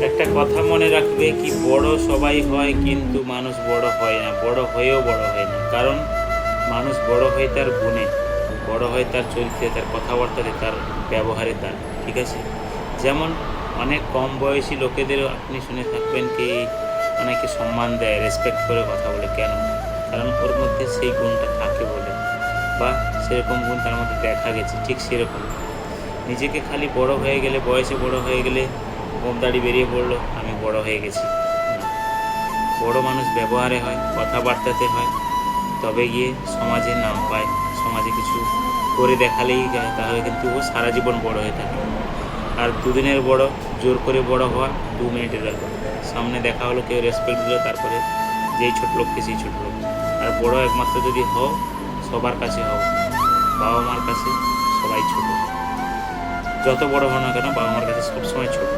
একটা কথা মনে রাখবে কি, বড় সবাই হয় কিন্তু মানুষ বড় হয় না, বড় হয়েও বড় হয় না। কারণ মানুষ বড় হয় তার গুণে, বড় হয় তার চরিত্রে, তার কথাবার্তাতে, তার ব্যবহারে, তার ঠিক আছে। যেমন অনেক কম বয়সী লোকেদেরও আপনি শুনে থাকবেন কি অনেকে সম্মান দেয়, রেসপেক্ট করে কথা বলে। কেন? কারণ ওর মধ্যে সেই গুণটা থাকে বলে, বা সেরকম গুণ তার মধ্যে দেখা গেছে। ঠিক সেরকম নিজেকে খালি বড় হয়ে গেলে, বয়সে বড় হয়ে গেলে মোম দাড়ি বেরিয়ে পড়লো, আমি বড় হয়ে গেছি না। বড় মানুষ ব্যবহারে হয়, কথাবার্তাতে হয়, তবে গিয়ে সমাজে নাম পায়, সমাজে কিছু করে দেখালেই যায়, তাহলে কিন্তু ও সারা জীবন বড় হয়ে থাকে। আর দুদিনের বড়, জোর করে বড় হওয়া 2 মিনিটের ব্যাপার। সামনে দেখা হলো, কেউ রেসপেক্ট দিল, তারপরে যেই ছোট লোককে সেই ছোট লোক। আর বড় একমাত্র যদি হও, সবার কাছে হও, বাবা মার কাছে সবাই ছোট। যত বড় হও না কেন, বাবা মার কাছে সবসময় ছোট।